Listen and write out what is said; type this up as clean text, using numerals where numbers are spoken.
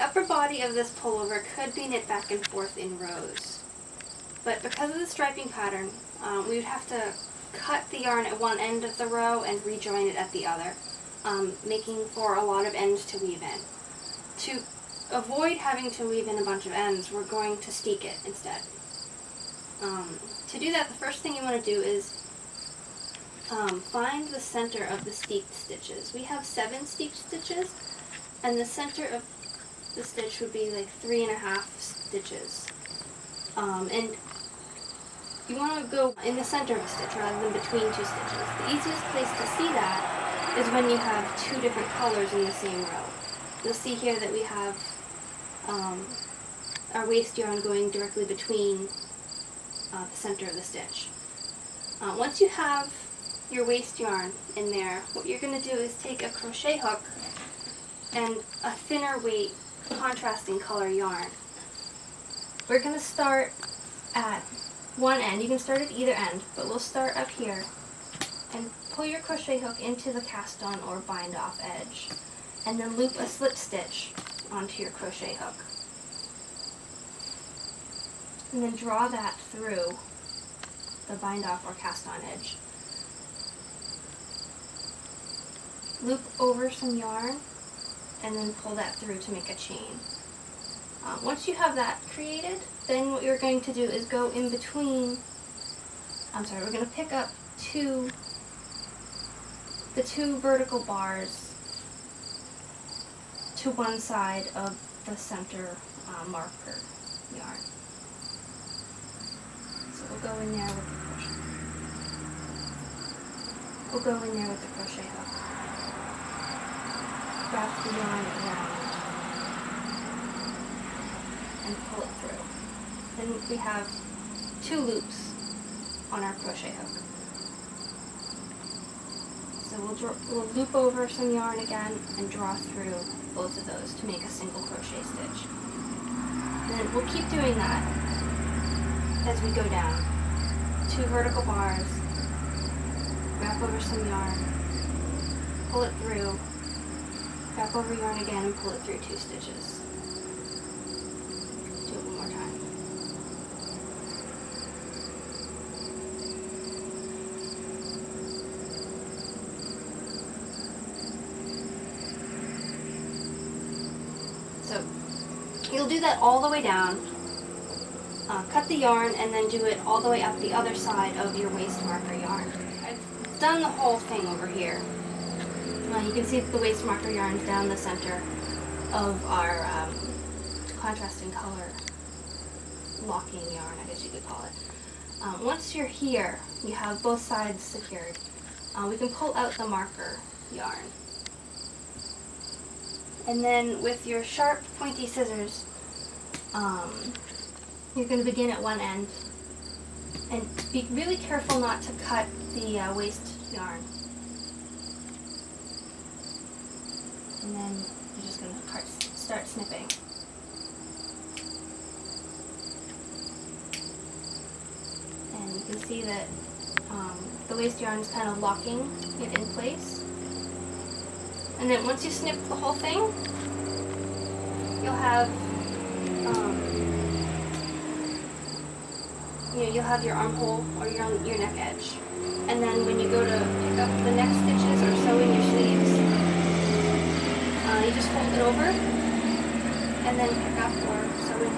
The upper body of this pullover could be knit back and forth in rows, but because of the striping pattern, we would have to cut the yarn at one end of the row and rejoin it at the other, making for a lot of ends to weave in. To avoid having to weave in a bunch of ends, we're going to steek it instead. To do that, the first thing you want to do is find the center of the steeked stitches. We have 7 steeked stitches, and the center of the stitch would be like 3.5 stitches. And you want to go in the center of a stitch rather than between 2 stitches. The easiest place to see that is when you have 2 different colors in the same row. You'll see here that we have our waste yarn going directly between the center of the stitch. Once you have your waste yarn in there, what you're going to do is take a crochet hook and a thinner weight contrasting color yarn. We're going to start at one end. You can start at either end, but we'll start up here and pull your crochet hook into the cast on or bind off edge, and then loop a slip stitch onto your crochet hook. And then draw that through the bind off or cast on edge. Loop over some yarn and then pull that through to make a chain. Once you have that created, then what you're going to do is go in between, we're going to pick up the two vertical bars to one side of the center marker yarn. So we'll go in there with the crochet. We'll go in there with the crochet hook. Wrap the yarn around and pull it through. Then we have 2 loops on our crochet hook. So we'll loop over some yarn again and draw through both of those to make a single crochet stitch. And then we'll keep doing that as we go down. 2 vertical bars, wrap over some yarn, pull it through, wrap over yarn again and pull it through 2 stitches. Do it one more time. So you'll do that all the way down, cut the yarn, and then do it all the way up the other side of your waist marker yarn. I've done the whole thing over here. You can see the waist marker yarn down the center of our contrasting color locking yarn, I guess you could call it. Once you're here, you have both sides secured. We can pull out the marker yarn. And then with your sharp, pointy scissors, you're going to begin at one end. And be really careful not to cut the waist yarn. And then you're just going to start snipping. And you can see that the waist yarn is kind of locking it in place. And then once you snip the whole thing, you'll have you'll have your armhole or your neck edge. And then when you go to pick up the neck stitches or sew in your sleeves, you just fold it over and then pick up or sew in